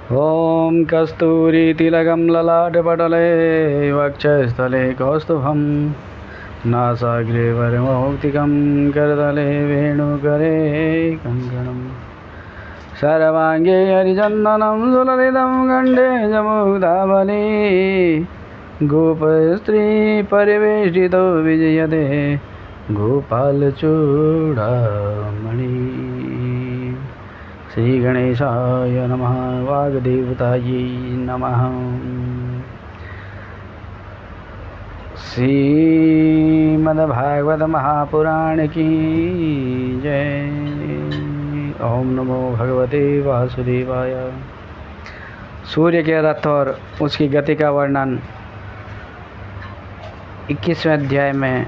ॐ कस्तूरीतिलकं ललाटपटले वक्षस्थले कौस्तुभं नासाग्रे वरमौक्तिकं करतले वेणुकरे कङ्कणं सर्वाङ्गे हरिचन्दनं सुललितं कण्ठे जमुक्तावली गोपस्त्री परिवेष्टितो विजयते गोपालचूडामणि। श्री गणेशाय नमः। वाग्देवतायै नमः। श्रीमद्भागवत महापुराण की जय। ओम नमो भगवते वासुदेवाय। सूर्य के रथ और उसकी गति का वर्णन 21वें अध्याय में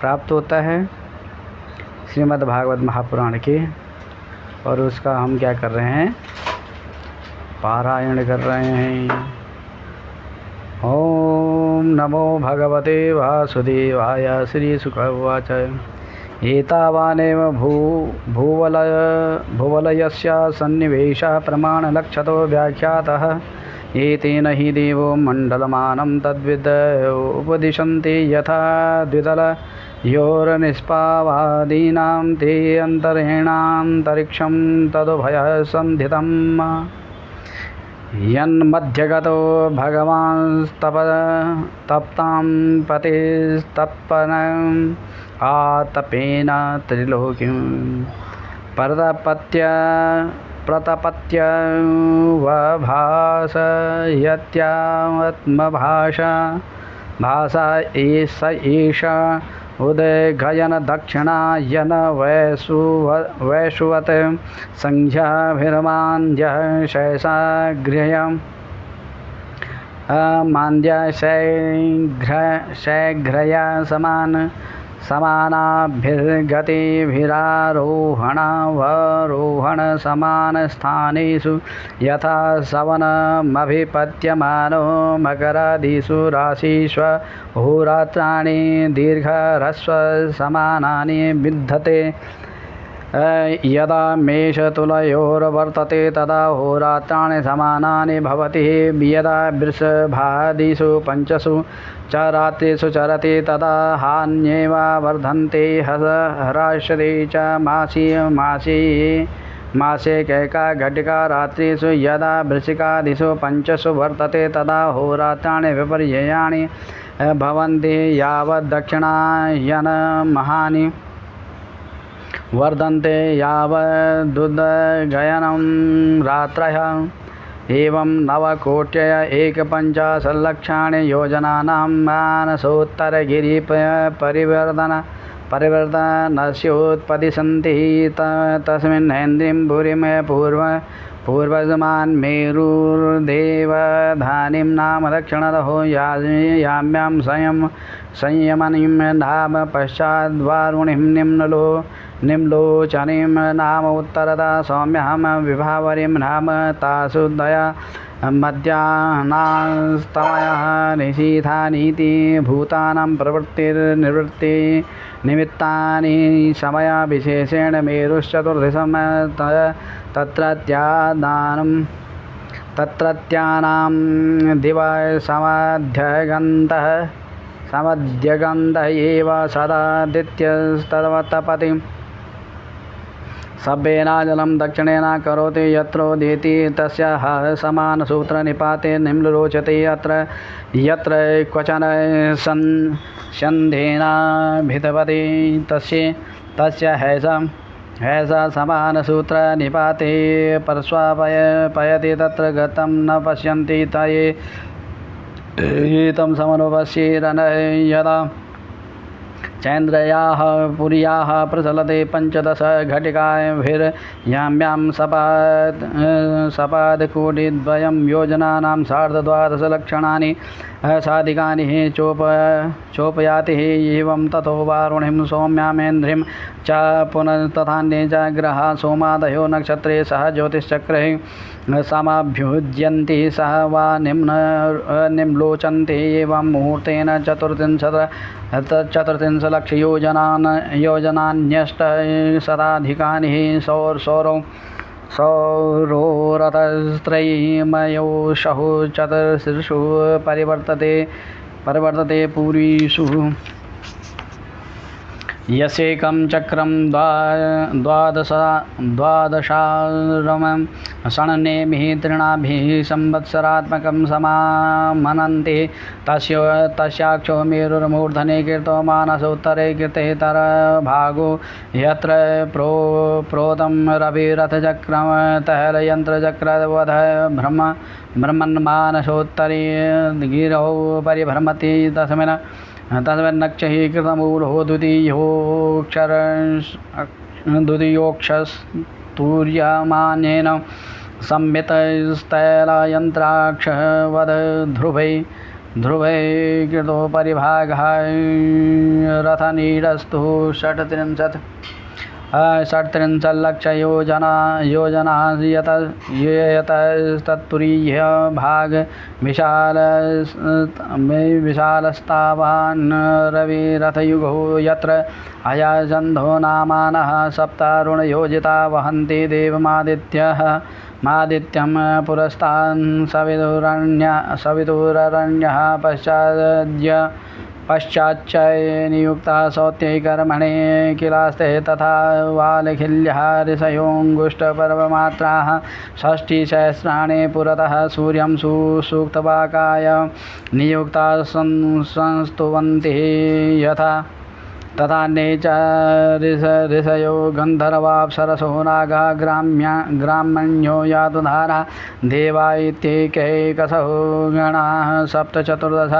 प्राप्त होता है श्रीमद्भागवत महापुराण के, और उसका हम क्या कर रहे हैं, पारायण कर रहे हैं। ओम नमो भगवते वासुदेवाय। श्री शुक उवाच एतावानेव भुवलयस्य सन्निवेशः प्रमाणलक्षतो व्याख्यातः। एतेन हि देवो मण्डलमानं तद्विद उपदिशन्ति यथा द्वितलयोर्निष्पावादीनां ते अन्तरेणान्तरिक्षं तदुभयः सन्धितम्। यन्मध्यगतो भगवांस्तप्तां पतिस्तप्पनम् आतपेन त्रिलोकीं प्रतपत्य वभासयत्यात्मभाषा एषा उदघयन दक्षिणायन वैषुवत् संज्ञाभिर्मान्द्यः शैषाग्र्यं मान्द्य शैघ्रया समानाभिर्गतिभिरारोहणावरोहण समानस्थानेषु यथा सवनमभिपत्यमानो मकरादिषु राशिष्व होरात्राणि दीर्घरस्व समानानि विद्धते। यदा मेषतुलयोर्वर्तते तदा होरात्राणि समानानि भवति। यदा वृषभादिषु पञ्चसु च रात्रिषु चरति तदा हान्येव वर्धन्ते हराश्रते च मासे कैका घटिका रात्रिषु। यदा वृश्चिकादिषु पञ्चसु वर्तते तदा होरात्राणि विपर्ययाणि भवन्ति। यावद्दक्षिणायन महानि वर्धन्ते यावदुदगयनं रात्रयः। एवं नवकोट्यय एकपञ्चाशल्लक्षाणि योजनानां मानसोत्तरगिरिपरिवर्तनस्योत्पदिशन्ति। तस्मिन्नेन्द्रिं भूरिं पूर्वजमान् मेरुर्देवधानीं नाम दक्षिणतः याम्यां संयमनीं नाम पश्चाद्वारुणीं निम्लोचनीं नाम उत्तरतः सौम्यां विभावरीं नाम तासुदया मध्याह्नास्तमयः निशीथानीति। भूतानां प्रवृत्तिर्निवृत्ति निमित्तानि समयविशेषेण मेरुश्चतुर्दशं तत्रत्यानां दिवसमध्यगन्ध एव सदादित्यस्तवतपति। सभ्येनाजलं दक्षिणेन करोति यत्रोदेति तस्य समानसूत्रनिपाते निम्नरोचते। यत्र क्वचन सन्ध्येनाभिधपति तस्य हैषा समानसूत्रनिपाते परस्वापयति। तत्र गतं न पश्यन्ति तये एतं समनुपश्येरन। यदा चैन्द्रयाः पुर्याः प्रचलते पञ्चदश घटिकाभिर्याम्यां सपादकोटिद्वयं योजनानां सार्धद्वादशलक्षणानि साधिकानि चोपयाति। एवं ततो वारुणीं सौम्यामेन्द्रिं च पुनस्तथान्ये च ग्रहाः सोमादयो नक्षत्रे सह ज्योतिश्चक्रे समाभ्युज्यन्ति सह वा निम्लोचन्ते। एवं मुहूर्तेन चतुर्त्रिंशल्लक्षयोजनान्यष्टशताधिकानि सौरौ सौरो रथस्त्रयीमयोषः चतुर्शीर्षु परिवर्तते पूरीषु यस्येकं चक्रं द्वादशारमं षण्णेमिः तृणाभिः संवत्सरात्मकं समामनन्ति तस्याक्षो मेरुर्मूर्धने कीर्तो मानसोत्तरे कीर्तितरभागो यत्र प्रोतं रविरथचक्रं तैलयन्त्रचक्रवध भ्रमन्मानसोत्तरे गिरौ परिभ्रमति तस्मिन्नक्षः कृतमूलो द्वितीयोऽक्षस्तूर्यमानेन संमितस्तैलयन्त्राक्षवद् ध्रुवै कृतो परिभागः रथनीडस्तु षट्त्रिंशल्लक्षयोजना यतस्तत्तुरीय भाग विशालस्तावान् रविरथयुगो यत्र अयाचन्धो नामानः सप्तारुणयोजिता वहन्ति देवमादित्यं पुरस्तान् सवितुररण्यः पश्चाच्च नियुक्ता सौत्यैकर्मणे किलास्ते तथा वालखिल्यः ऋषयोऽङ्गुष्ठपर्वमात्राः षष्टिसहस्राणि पुरतः सूर्यं सूक्तवाकाय नियुक्ता संस्तुवन्ति यथा तथान्ये च ऋषयो गन्धर्वाप्सरसो नागा ग्रामण्यो यातुधारा देवा इत्येकैकशो गणाः सप्तचतुर्दश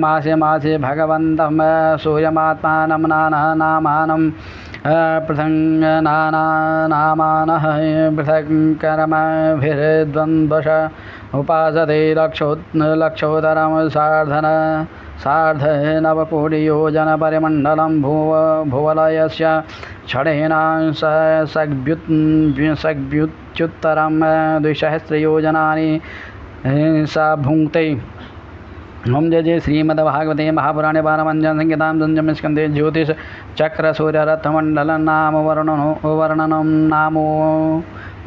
मासे भगवन्तं सूर्यमात्मानं नानानामानं पृथङ्नानानामानः पृथक्कर्मभिर्द्वन्द्वश उपासते लक्षोत्तरं सार्धनवकोटियोजनपरिमण्डलं भुवलयस्य षडेन सग्भ्युत्तरं 200 योजनानि स भुङ्क्ते। ओम जय जय श्रीमद्भागवते महापुराणे पारमहंस्यां संहितां पंचमे स्कन्धे ज्योतिषचक्रसूर्यरथमण्डलं नाम वर्णनं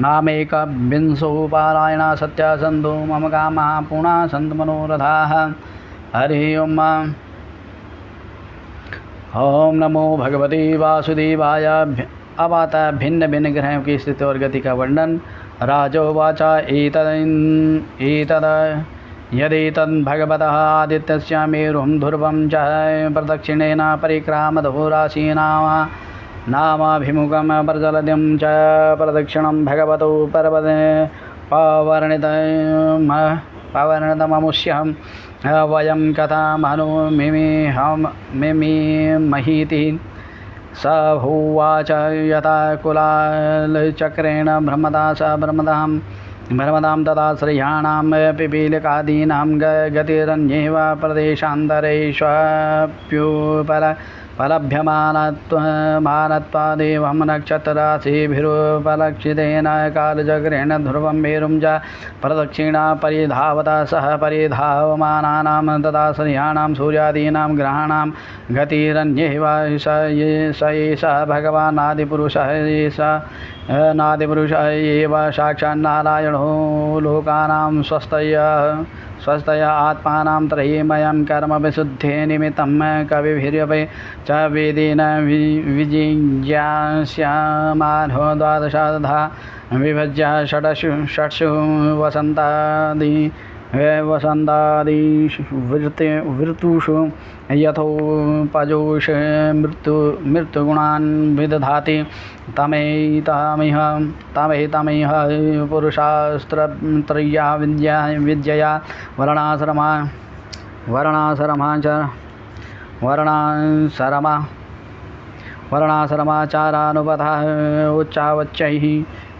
नामेकविंशोपारायणा सत्यासन्तो मम कामः पुनः सन्तु मनोरथाः। हरि ओम। ओम नमो भगवते वासुदेवाय। अब आता है भिन्न भिन्न ग्रहों की स्थिति और गति का वर्णन। राजोवाच एतद् यदेतद् भगवतः आदित्यस्य मेरुं ध्रुवं च प्रदक्षिणेन परिक्रामतो राशीनामाभिमुखं प्रचलतिं च प्रदक्षिणं भगवतो पर्वते पवर्णितममुष्यं वयं कथामनु मिमीमहीति स भूवाच यथा कुलालचक्रेण भ्रमदां तदा श्रेयाणां पिपीलिकादीनां गतिरन्येव प्रदेशान्तरेष्वप्युपलभ्यमानत्वादेवं नक्षत्रराशिभिरुपलक्षितेन कालचक्रेण ध्रुवं मेरुं च प्रदक्षिणा परिधावता सह परिधावमानानां तदा श्रेयाणां सूर्यादीनां ग्रहाणां गतिरन्येव स एष भगवान् नादिपुरुषः एव साक्षान्नारायणो लोकानां स्वस्तया आत्मानां त्रयीमयं कर्मविशुद्धे निमित्तं कविभिरपि च वेदेन विजिज्ञास्यमानो द्वादशाधा विभज्य षट्सु वसन्तादिवृत्तुषु यथोपजोष मृत्युगुणान् विदधाति तमेतमिह पुरुषास्त्रया विद्यया वर्णाश्रमाचारानुपथः उच्चावच्चैः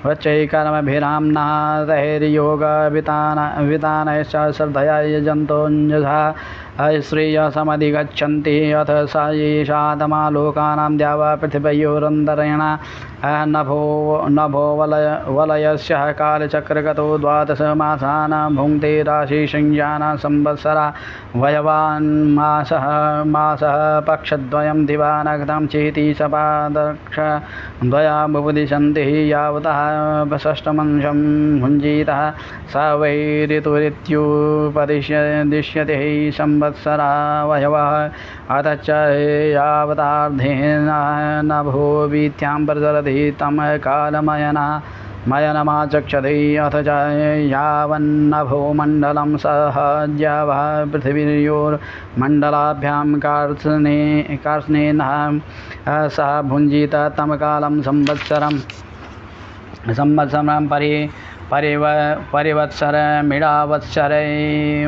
वच्चैकर्मभिराम्ना तैर्योगवितानश्च श्रद्धया यजन्तोऽञ्जसा श्रेयसमधिगच्छन्ति अथ स येषातमा लोकानां द्यावा पृथिव्योरन्तरेण नभो वलयस्य कालचक्रगतो 12 मासान् भुङ्क्ते राशिसंज्ञाना संवत्सरा वयवान् मासः पक्षद्वयं दिवानगतं चेति सपादक्षद्वया बुदिशन्ति यावतः षष्ठमंशं भुञ्जीतः स वै ऋतुरित्युपदिश्यते संवत्सरा वयवः अथ च यावतार्धेन नभो वीथ्यां प्रचलति तं कालमयनमाचक्षते अथ च यावन्नभो मण्डलं सहज्यवः पृथिवीयोर्मण्डलाभ्यां कार्त्स्नेन सह भुञ्जीत तं कालं संवत्सरं परिवत्सरमिडावत्सरे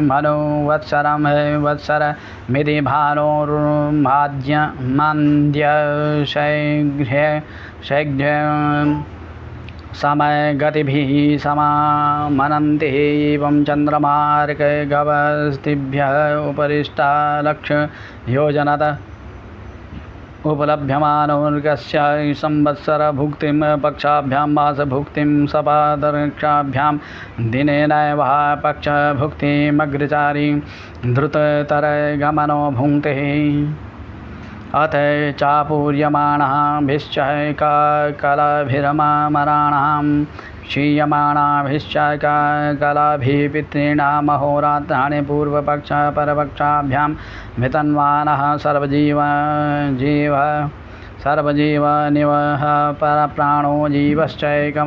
मनुवत्सरं वत्सरमिति भानोर्माद्यशैघ्र्य समयगतिभिः समामनन्ति एवं चन्द्रमार्कगवस्तिभ्यः उपरिष्टा लक्षयोजनत उपलभ्यमानोर्गस्य संवत्सरभुक्तिं पक्षाभ्यां मासभुक्तिं सपादर्क्षाभ्यां दिनेनैव पक्षभुक्तिमग्रचारी द्रुततरगमनो भुङ्क्ते अथ चापूर्यमाणाभिश्च कलाभिरमराणां क्षीयमाणाभिश्च कलाभिः पितॄणाम् अहोरात्राणि पूर्वपक्ष परपक्षाभ्यां वितन्वानः सर्वजीवनिवः परप्राणो जीवश्चैकमेकं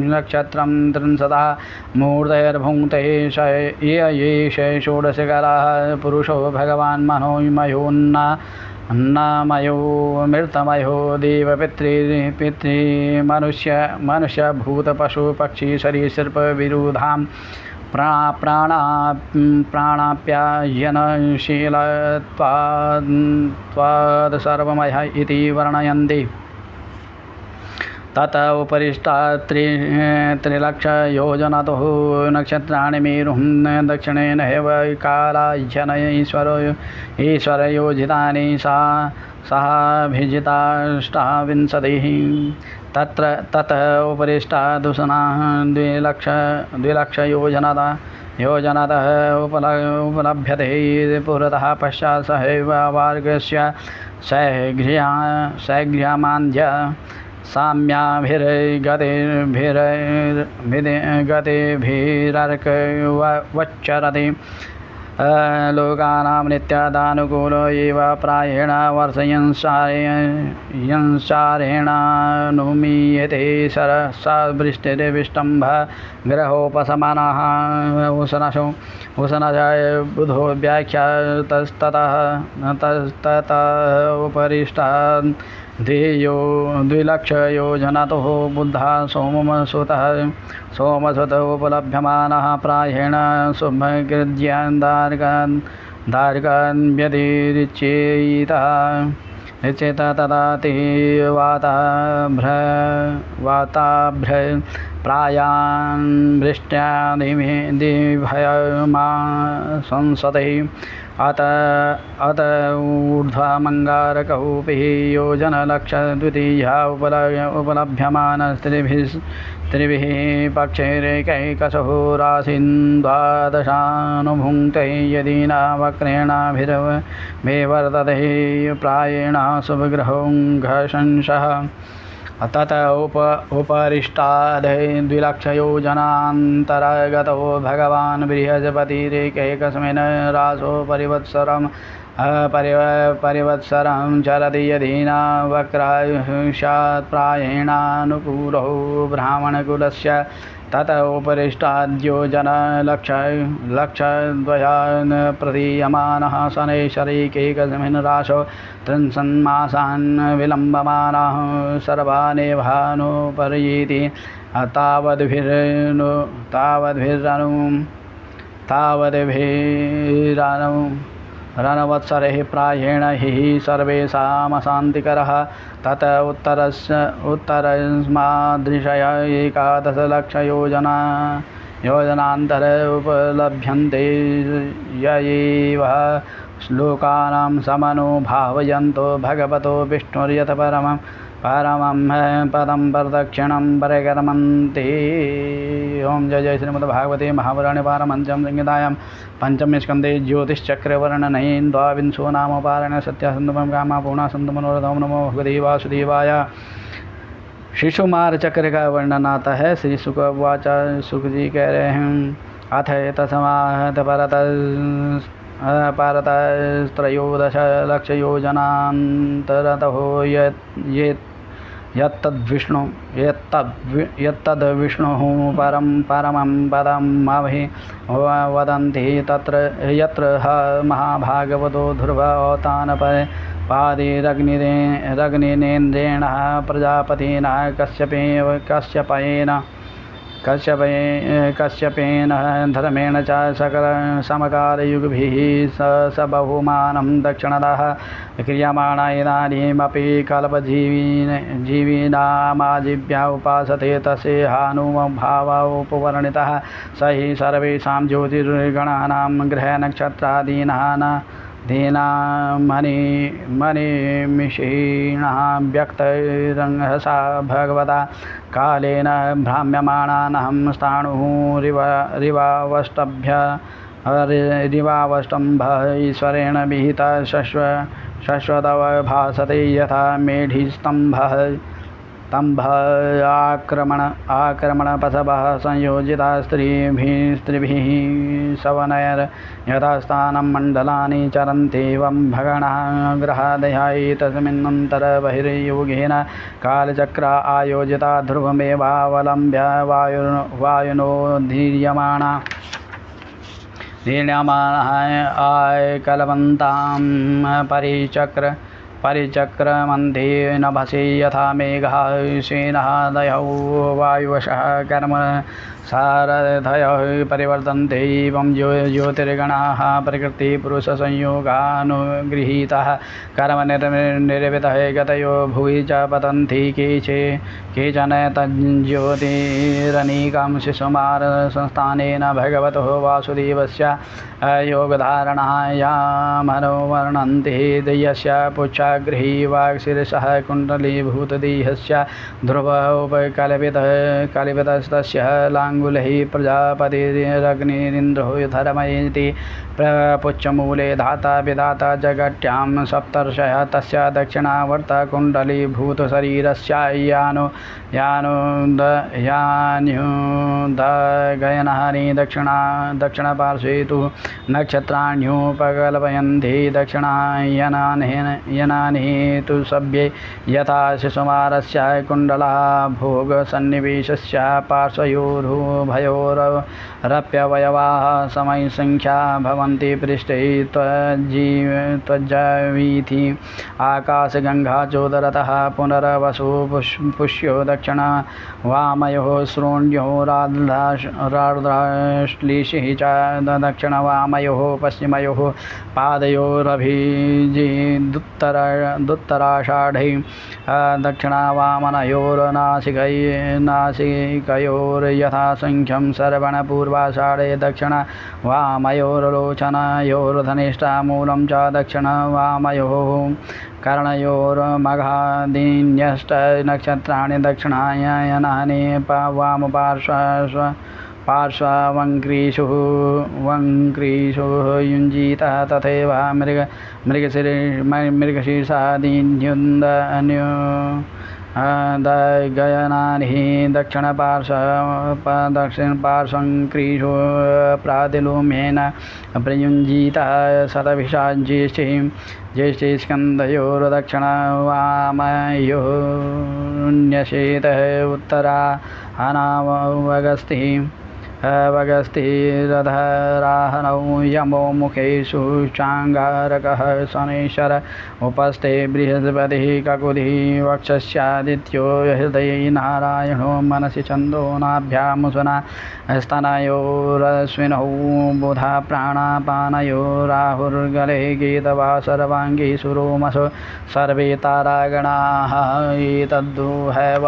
नक्षत्रं त्रिंशतः मूर्तैर्भुङ्क्ते ये षोडशकलाः पुरुषो भगवान् मनोमयो मृतमयो देवपितृमनुष्य भूतपशुपक्षी सरीसृपविरुधां प्राणाप्यायनशीलत्वाद् सर्वमयः इति वर्णयन्ति तत उपरिष्टात् त्रिलक्षयोजनतो नक्षत्राणि मेरुं दक्षिणेन एव कालायन ईश्वरयोजितानि सहाभिजिताष्टाविंशतिः तत उपरिष्टादुषणा द्विलक्षयोजनतः उपलभ्यते पुरतः पश्चात् सहैव वार्गस्य शैघ्र्यमान्द्य साम्याभिर्गतिभिरर्कवच्चरति लोकानां नित्यादानुकूलो एव प्रायेण वर्षयंसारेणानुमीयते सरसवृष्टिर्विष्टम्भ ग्रहोपशमनः उष्णशय बुधो व्याख्यातस्ततः उपरिष्टात् द्विलक्षयोजनतो बुद्धा सोमसुत उपलभ्यमानः प्रायेण शुभकृद्यान्दार्गान् व्यतिरिच्येतः तदा ते वाताभ्र प्रायान् वृष्ट्यादिभयमा संसते अत ऊर्ध्वमङ्गारकौपिः योजनलक्षद्वितीया उपलभ्यमानस्त्रिभिः पक्षैरेकैकशो राशिन् द्वादशानुभुङ्क्ते यदि न वक्रेणाभिर्वर्तते प्रायेण शुभग्रहोऽघशंसः तत उपरिष्टाद् द्विलक्षयोजनान्तर्गतो भगवान् बृहस्पतिरेकैकस्मिन् रासो परिवत्सरं चरति यदि न वक्रायुष्यात् प्रायेणानुकूलो ब्राह्मणकुलस्य तत उपरिष्टाद्योजनलक्षद्वयान् प्रतीयमानः शनैश्वरैकैकस्मिन् राशो त्रिंशन्मासान् विलम्बमानः सर्वानेभानुपर्येति तावद्भिरनवत्सरैः प्रायेण हि सर्वेषामशान्तिकरः तत उत्तरस्मादृशय 11 लक्षयोजना योजनान्तर उपलभ्यन्ते ययैव श्लोकानां समनुभावयन्तो भगवतो विष्णुर्यत् परमं पदं प्रदक्षिणं परिक्रमन्ति। ओम जय जय श्रीमद्भागवते महापुराणे पारमहंस्यां संहितायां पंचमे स्कन्धे ज्योतिश्चक्रवर्णने द्वाविंशो नाम पारायण सत्यासंतमं कामा पूर्णा संत मनोरथम। नमो भगवते वासुदेवाय। शिशुमार चक्र का वर्णन आता है। श्री सुक उवाच, सुख जी कह रहे हैं, अथ तस्मात् परतस्त्रयोदश लक्षयोजनान्तरतो यत्तद्विष्णुः परमं पदमभि वदन्ति तत्र यत्र महाभागवतो ध्रुवोत्तानपादिरग्निनेन्द्रेण प्रजापतिना कश्यपेन धर्मेण च सकल समकारयुगभिः स बहुमानं दक्षिणतः क्रियमाण इदानीमपि कल्पजीविनामाजीव्या उपासते तस्य हानुभावोपवर्णितः स हि सर्वेषां ज्योतिर्गणानां ग्रहनक्षत्रादीनां मणिमिषीणां व्यक्तैरंहसा भगवता कालेन भ्राम्यमाणानां स्थाणुः रिवावष्टम्भ ईश्वरेण विहिता शश्वतव भासते यथा मेढीस्तम्भः आक्रमणपशवः संयोजिता स्त्रिभिः सवनैर् यथास्थानं मण्डलानि चरन्त्येवं भगणः ग्रहादयायि तस्मिन्नन्तर बहिर्योगेन कालचक्र आयोजिता ध्रुवमेवावलम्ब्य वायुनो धीर्यमाणः आयकल्पन्तां परिचक्रमन्ते नभसि यथा मेघः शेनः दयौ वायुवशः कर्म सारथयः परिवर्तन्ते एवं ज्योतिर्गणाः प्रकृतिपुरुषसंयोगानुगृहीतः कर्मनिर्मितः गतयो भुवि च पतन्ति केचन तज्ज्योतिरनीकं शिशुमारसंस्थानेन भगवतो वासुदेवस्य योगधारणायामनुवर्णन्ति यस्य पुच्छागृही वाक्शीर्षः कुण्डलीभूतदेहस्य ध्रुवोपकल्पितस्तस्य लाङ्गुलैः प्रजापतिरग्निरिन्द्रो धर्मयति पुच्छमूले धाता विधाता जगट्यां सप्तर्षयः तस्य दक्षिणावर्तकुण्डलीभूतशरीरस्य यान्युदगयनानि दक्षिणपार्श्वे तु नक्षत्राण्युपकल्पयन्ति दक्षिणायनानि तु सभ्ये यथा शिशुमारस्य कुण्डला भोगसन्निवेशस्य पार्श्वयोरुभयोरप्यवयवाः समयसंख्या भवन्ति पृष्ठे त्वज्जीवीथि आकाशगङ्गा चोदरतः पुनरवसु पुष्यो दक्षिण वामयोः श्रोण्यो रार्द्राश्लीषिः च दक्षिणवामयोः पश्चिमयोः पादयोरभिजिदुत्तराषाढै दक्षिणावामनयोर्नासिकयोर्यथासंख्यं सर्वणपूर्वाषाढे दक्षिणवामयोर्लोचनयोर्धनिष्ठामूलं च दक्षिणवामयोः कर्णयोर्मघादीन्यष्ट नक्षत्राणि दक्षिणायनानि पार्श्ववङ्क्रीषु युञ्जीतः तथैव मृगशीर्षादीन्युन्दन्यो गयनानि दक्षिणपार्श्वङ्क्रीषु प्रातिलूम्येन प्रयुञ्जीतः शतभिषा ज्येष्ठे स्कन्धयोर्दक्षिणवामयोर्न्यसेतः उत्तरा वगस्तिरधराहनौ यमो मुखेषु चाङ्गारकः शनैश्वर उपस्थे बृहस्पतिः ककुलिः वक्षस्यादित्यो हृदये नारायणो मनसि छन्दो नाभ्यामुसुना स्तनयोरश्विनौ बुधा प्राणापानयो राहुर्गले केतवा सर्वाङ्गी सुरोमसो सर्वे तारागणाः एतद्धु हैव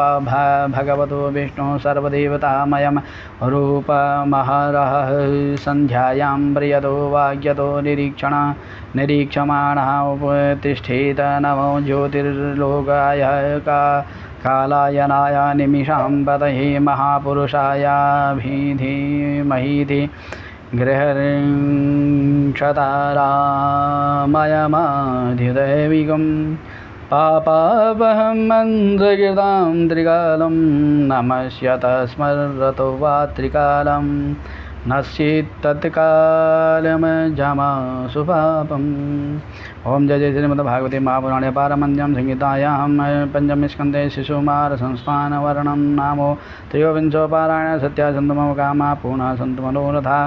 भगवतो विष्णु सर्वदेवतामयं रूप महरः सन्ध्यायां प्रियतो वाग्यतो निरीक्षमाणः उपतिष्ठेत नमो ज्योतिर्लोकाय कालायनाय निमिषां पतये महापुरुषायाभिधीमहीति गृहक्षतारामयमाधिदैविकं पापापहं मन्त्रकृतां त्रिकालं नमस्यत स्मरतो वा त्रिकालं नश्येत् तत्कालमजमासु पापम्। ओम जय जय श्रीमद्भागवते महापुराणे पारमहंस्यां संहितायां पंचमे स्कन्धे शिशुकुमारसंस्थानवर्णनं नामो त्रयोविंशो पारायण सत्या सन्तु मम कामा पूर्णा सन्तु मनोरथा।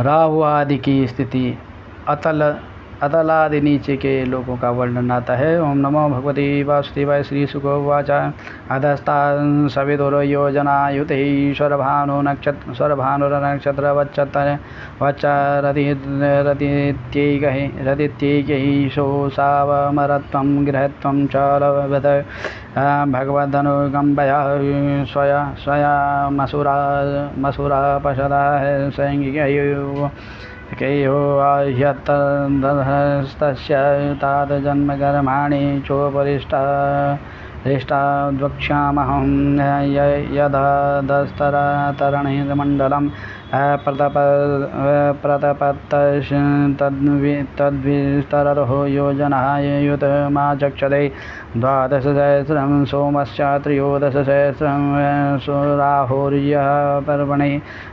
राहु आदि की स्थिति अतलादि नीचे के लोगों का वर्णन आता है। ओम नमो भगवते वासुदेवाय। श्री शुक उवाच अधस्तान् सविदुरो योजनायुतैश्वरभानुर्नक्षत्र वच्चरदित्यैकैः सोऽसावमरत्वं गृहत्वं च लभत भगवदनुकम्पया स्वया मसुरापशदा सैङ्गिकयो केयो ह्यतस्तस्य तादजन्मकर्माणि चोपरिष्टाद्वक्ष्यामहं यदस्तरतरणिर्मण्डलं प्रतपत्तद्विस्तरतो योजनायुतमाचक्षते 12,000 सोमस्य 13,000 सुराहुर्यः पर्वणे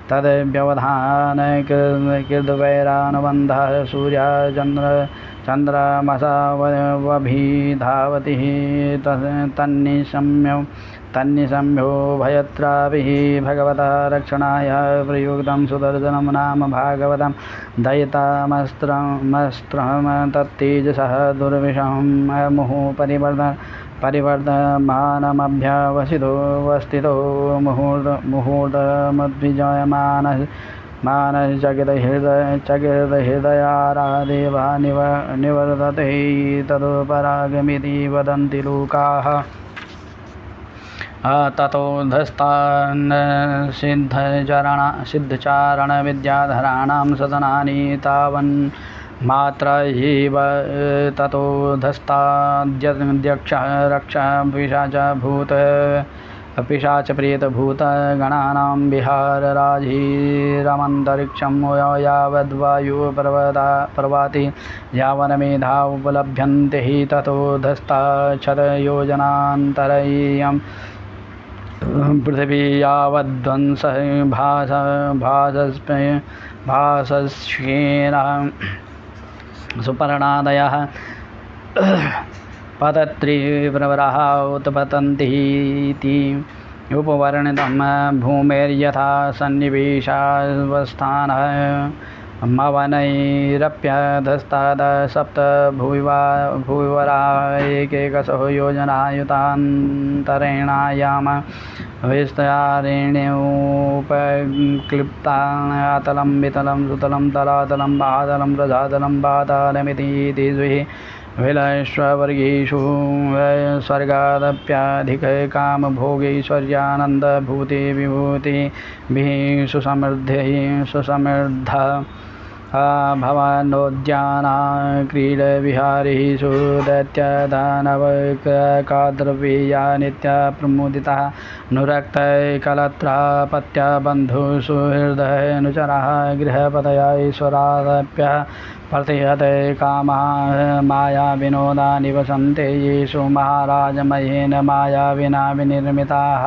तद्व्यवधानकृद्वैरानुबन्धः सूर्यचन्द्रमसावभिधावति तन्निशम्यो भयत्राभिः भगवता रक्षणाय प्रयुक्तं सुदर्शनं नाम भागवतं दयितामस्त्रं तत्तेजसः दुर्विषहं मुहुः परिवर्धमानमभ्यवसितो वस्थितो मुहूर्तमुद्विजयमानः मानश्चकितहृदयारादेवा निवर्तते तदुपरागमिति वदन्ति लोकाः। ततो धस्तान् सिद्धचारणविद्याधराणां सदनानि तावन्मात्र एव ततो धस्ताद्यक्षः रक्षः पिशाचप्रेतभूतगणानां विहारराजिरमन्तरिक्षं यावद्वायुः यावन्मेधा उपलभ्यन्ते ततो धस्ताच्छतयोजनान्तरयं पृथिवी यावद्ध्वंसः भासस्येन सुपर्णादयः पतत्रिप्रवराः उत्पतन्ति इति उपवर्णितं भूमेर्यथा सन्निवेशावस्थानः मवनैरप्यधस्ताद सप्त भुविवरा एकैकशः योजनायुतान्तरेणायाम विस्तारेणोपक्लिप्ता अतलं वितलं सुतलं तलातलं बादलं रजातलं पातालमिति द्विः विलयश्वर्गेषु स्वर्गादप्याधिककामभोगैश्वर्यानन्दभूते विभूतिभिः सुसमृद्धा भवानोद्याना क्रीडविहारेषु दैत्यदानवकाद्रव्येया नित्या प्रमुदिता नुरक्तकलत्रापत्या बन्धुषु हृदयनुचरः गृहपतयैश्वरादप्यः प्रतिहते कामाः माया विनोदा निवसन्ते येषु महाराजमयेन माया विना विनिर्मिताः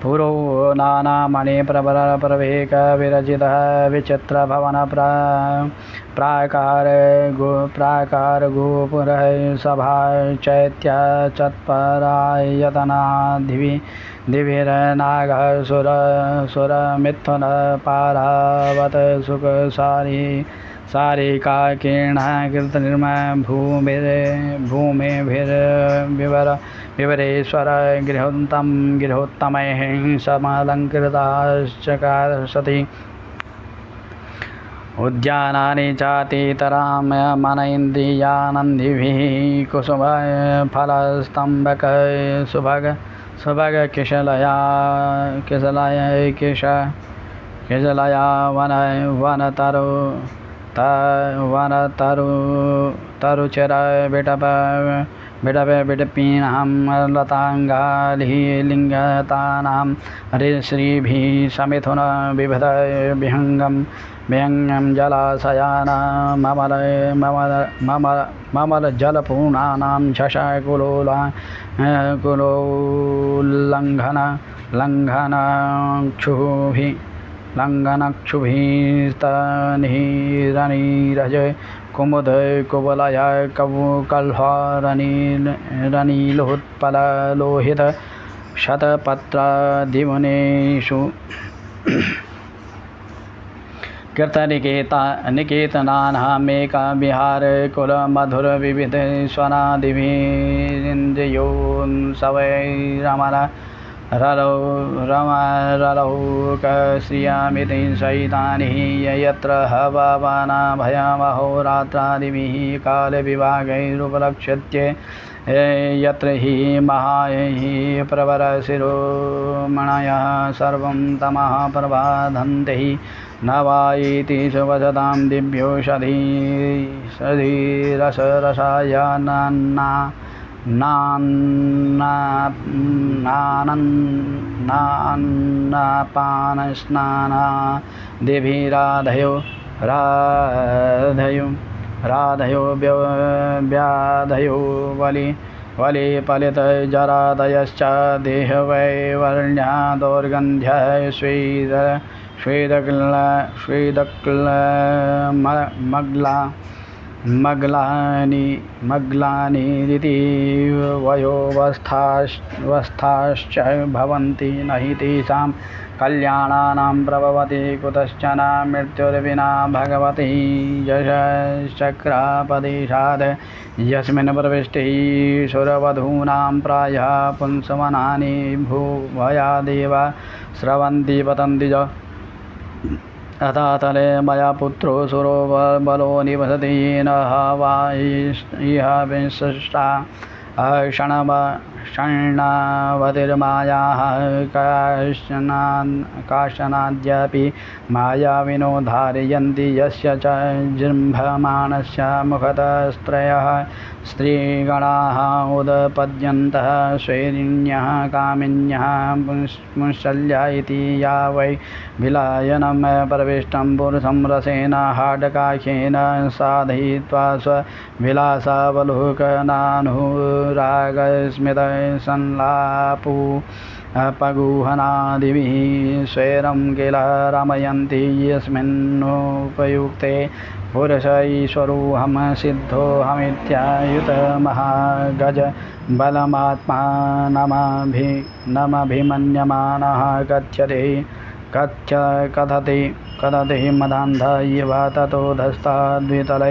पुरो नानामणिप्रभेकविरचितः विचित्रभवन प्राकारगोपुरः सभा चैत्य चत्परायतनादिभिर्नागः सुरमिथुनपारावत सारिका किरणः भूमिभिर्विवरेश्वर गृहोत्तमैः समलङ्कृताश्चकारसति उद्यानानि चातितरां मनैन्द्रियानन्दिभिः कुसुमफलस्तम्भकः स्वभाग केशलया केशलया वनतरु तरुचर बिडपीनां लताङ्गालिः लिङ्गतानां हरिश्रीभिः समिथुन विविध विहङ्गं जलाशयानां ममलजलपूर्णानां लङ्घनक्षुभिस्तनिरनीरज कुमुद कुवलय कल्हरनीलोत्पललोहित शतपत्रादिमुनेषु कीर्तनिकेतनानामेका विहार कुलमधुरविविध स्वनादिभिरिन्द्रियोत्सवैरमर रलौकश्रियामिति सहितानि यत्र हवावना भयमहोरात्रादिभिः कालविभागैरुपलक्ष्यते यत्र हि महायैः प्रवरशिरोमणयः सर्वं तमः प्रबाधन्ते न वा इति सुवसतां नान्नापानस्नानादिभिराधयो व्याधयो वलिपलितजरादयश्च देहवैवर्ण्या दौर्गन्ध्यः मग्लानिरिति वयोवस्थाश्च भवन्ति न हि तेषां कल्याणानां प्रभवति कुतश्चन मृत्युर्विना भगवति यशश्चक्रापदेशात् यस्मिन् प्रविष्टे सुरवधूनां प्रायः पुंसवनानि भूभयादेव स्रवन्ति पतन्ति च अथातले मया पुत्रो सुरो बलो निवसति येन वा इह विशिष्टा क्षणावतिर्मायाः काश्चनाद्यापि मायाविनो धारयन्ति यस्य च जृम्भमाणस्य मुखतस्त्रयः स्त्रीगणाः उदपद्यन्तः स्वैरिण्यः कामिन्यः पुंशल्या इति या वै विलायनं प्रविष्टं पुरुषं रसेन हाडकाख्येन साधयित्वा स्वविलासावलोकनानुरागस्मितसंलापू पगुहनादिभिः स्वैरं किल रमयन्ति यस्मिन्नुपयुक्ते पुरुष ईश्वरोऽहं सिद्धोऽहमित्यायुतमहागज बलमात्मानमभिमन्यमानः कथते मदान्ध इव ततोऽधस्ताद्वितले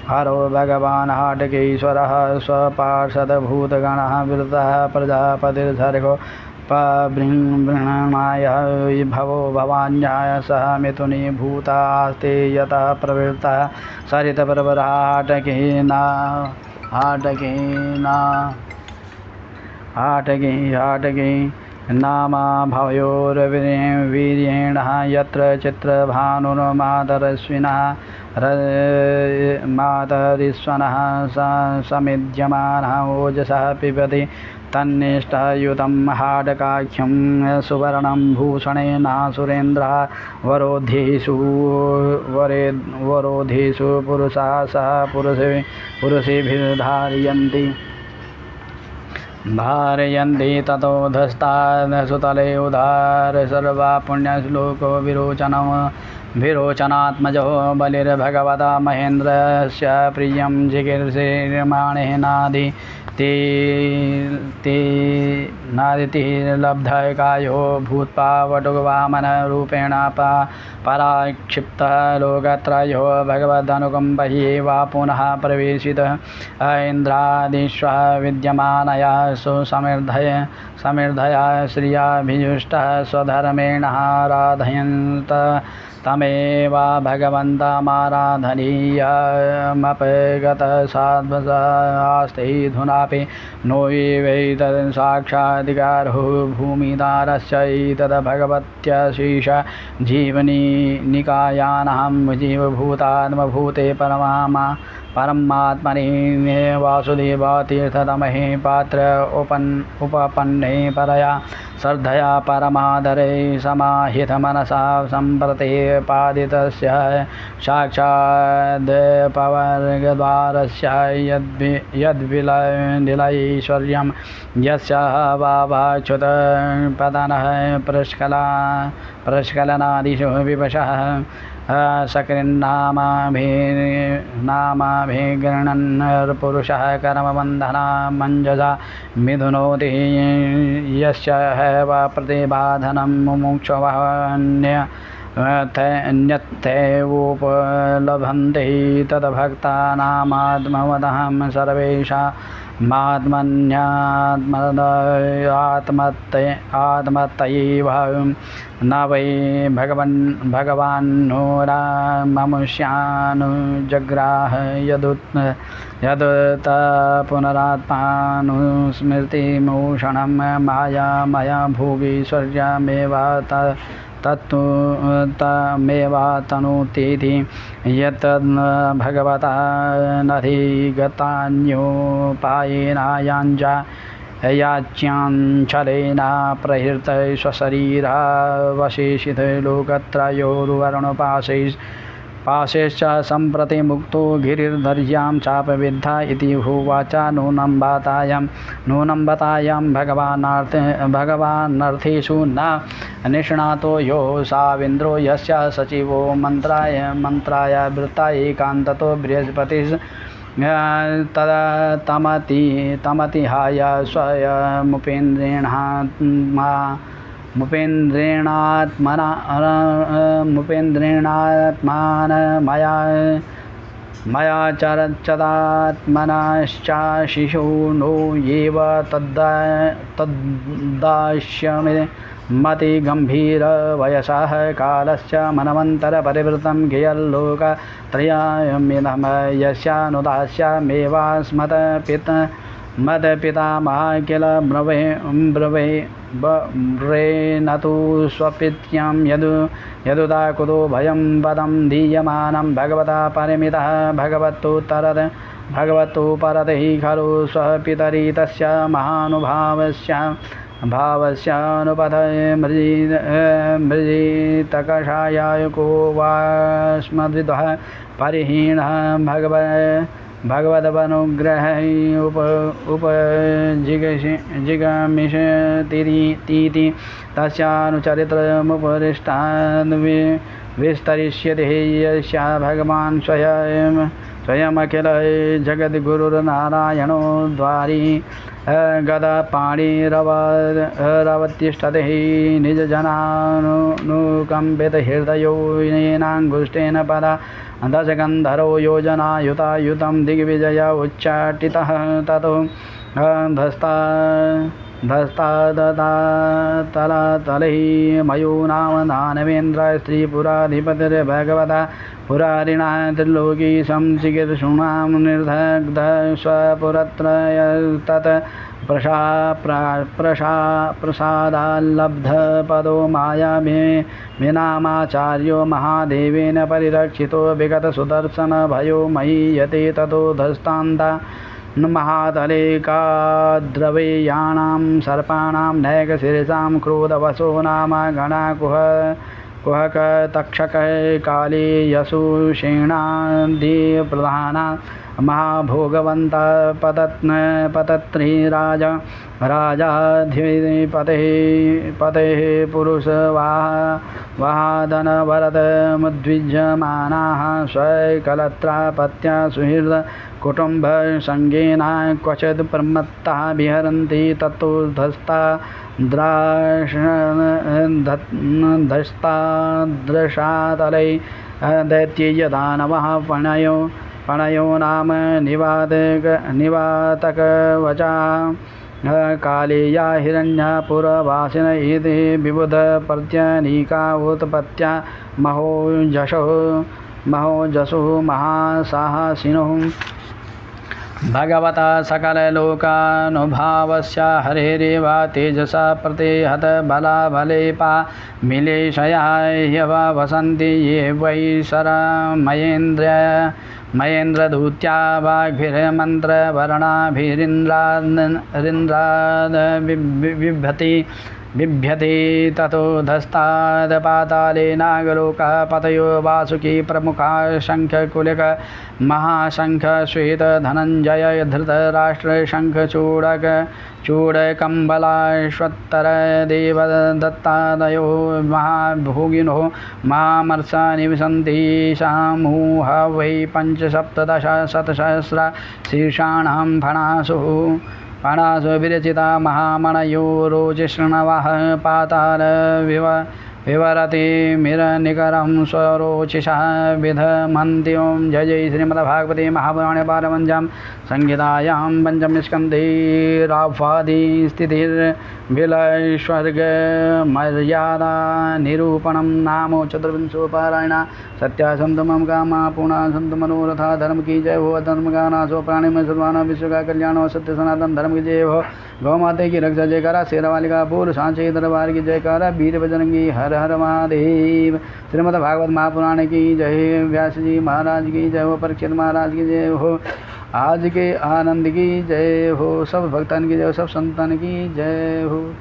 हरो भगवान् हाटकेश्वरः स्वपार्षदभूतगणः विरतः प्रजापतिर्धर्गो पबृह्णाय भवो भवान्याय सह मिथुनी भूतास्ते यतः प्रवृत्तः सरितप्रवराटके नामा भवयोर्वीर्येण यत्र चित्रभानुर्मातरश्विनः समिध्यमानः ओजसः पिबति तन्निष्ठयुतं हाडकाख्यं सुवर्णं भूषणेनासुरेन्द्रः वरोधेषु पुरुषाः सह पुरुषेभिर्धारयन्ति ततोऽधस्तादसुतले उदार सर्वा पुण्यश्लोको विरोचनात्मजो बलिर्भगवता महेन्द्रस्य प्रियं जिगीर्षेर्माणेनादि ते नादितिर्लब्धकायो भूत्वा वटुवामनरूपेण पराक्षिप्तः लोकत्रयो भगवदनुकम्पयेवा पुनः प्रवेशितः ऐन्द्रादिष्वः विद्यमानया सुसमृद्धया श्रियाभिजुष्टः स्वधर्मेण आराधयन्त तमेव भगवन्तमाराधनीयमपगतः साध्वसास्ते धुना चापे नो वैतद् साक्षाधिकारो भूमिदारस्य भगवत्यशेष जीवनी निकायानां जीवभूतात्मभूते परमात्मने वासुदेवतीर्थतमहे पात्र उपपन्ने परया श्रद्धया परमादरे समाहितमनसा सम्प्रतिपादितस्य साक्षादपवर्गद्वारस्य यद्विलयैश्वर्यं यस्य वावाच्युतपतनः प्रस्खलनादिषु विवशः सकृन्नामाभिगृह्णन् पुरुषः कर्मबन्धना मञ्जसा मिथुनोति यस्य हैव प्रतिबाधनं मुमुक्षवन्यथैवोपलभन्ते तद्भक्तानामात्मवदहं सर्वेषामात्मन्यात्मतैव न वै भगवान्नो ममुष्यानुजग्राह यदुत पुनरात्मानुस्मृतिमूषणं मायामया भोगीश्वर्यमेव तत्तु तमेवातनुतीति यत् भगवता नधिगतान्योपायेनायाञ्जा याच्यांचलेन प्रहृत स्वशरीरावशेषित लोकत्रयोर्वर्णपाशैश्च सम्प्रति मुक्तो गिरिर्धर्यां चापविद्धा इति होवाच नूनं बतायां भगवानर्थेषु न निष्णातो यो साविन्द्रो यस्य सचिवो मन्त्राय वृत्ता एकान्ततो बृहस्पतिः तमतिहाय मुपेन्द्रेणात्मना मया चरच्चदात्मनश्च शिशु नो येव तद्दास्यमे मतिगम्भीरवयसः कालश्च मनमन्तरपरिवृतं गेयल्लोकत्रयमिदं यस्यानुदास्यमेवास्मत्पितामहः किल ब्रवे न तु स्वपित्यं यदुदा कुतो भयं पदं दीयमानं भगवता परिमितः भगवतो परतः खलु स्वपितरि तस्य महानुभावस्यानुपथये मृजितकषायाय को वास्मद्विदः परिहीणः भगवदनुग्रहै उपजिगमिषतीति तस्यानुचरित्रमुपरिष्टान् विस्तरिष्यते यस्य भगवान् स्वयमखिल जगद्गुरुर्नारायणो द्वारी गदपाणिरवतिष्ठते निजजनानुकम्पितहृदयो येनाङ्गुष्ठेन पदा दशगन्धरो योजनायुतायुतं दिग्विजय उच्चाटितः ततो धस्तादतलतलै मयो नाम दानवेन्द्र स्त्रीपुराधिपतिर्भगवता पुरारिणा त्रिलोकी संचिकीर्षूणां निर्दग्ध स्वपुरत्रयस्तत् प्रसादाल्लब्धपदो मायामेनामाचार्यो महादेवेन परिरक्षितो विगतसुदर्शनभयो महीयते ततो धस्तान्ता महातलेकाद्रवेयाणां सर्पाणां नैकशीर्षां क्रोधवशो नाम गणाकुहकतक्षकः काले यशुषेणादिप्रधाना महाभोगवन्ता राजाधिपतेः पुरुषवाहदनवरदमुद्विज्यमानाः स्वकलत्रापत्या सुहृद कुटुम्बसङ्गेन क्वचित् प्रमत्ताः विहरन्ति ततो धस्तादृशातलै दैत्येयदानवः पणयो नाम निवातकवचा कालेया हिरण्यपुरवासिन इति विबुधपर्त्यनीका उत्पत्त्या महोजसो महासाहसिनोः भगवता सकललोकानुभावस्य हरेरेव तेजसा प्रतिहत बलाबलेपा मिलेशया ह्यव वसन्ति ये वै मयेन्द्रदूत्या बिभ्यति ततो धस्ताद् पाताले नागलोकः पतयो वासुकी प्रमुखा शङ्खकुलिक महाशङ्ख श्वेत धनञ्जय धृतराष्ट्र शङ्खचूडक चूडकम्बलाश्वत्तर देवदत्तादयो महाभोगिनो महामर्षा निवसन्ति शामुह वै पञ्चसप्तदशशतसहस्र शीर्षाणां फणासु विरचिता महामणयो रोचिष्णवः पाताल विवरति मिरनिकरं स्वरोचिषः विधमन्त्यों जय जय श्रीमद्भागवते महापुराणे पारमहंस्यां संहितायां पञ्चमस्कन्धे राह्वादिस्थितिर्विलयस्वर्गमर्यादा निरूपणं नाम चतुर्विंशोपारायण सत्यासन्तु मम कामा पूर्णा सन्तु मनोरथा धर्म की जय हो धर्म का नाश हो प्राणी में सर्वाना विश्व का कल्याण हो सत्य सनातन धर्म की जय हो गौ माता की रक्षा जयकारा शेरावाली का पूर्व सांचे दरबार की जयकारा वीर बजरंगी हर हर महादेव। श्रीमद् भागवत महापुराण की जय, व्यास जी महाराज की जय हो, परीक्षित महाराज की जय हो, आज के आनंद की जय हो, सब भक्तन की जय हो, सब संतन की जय हो।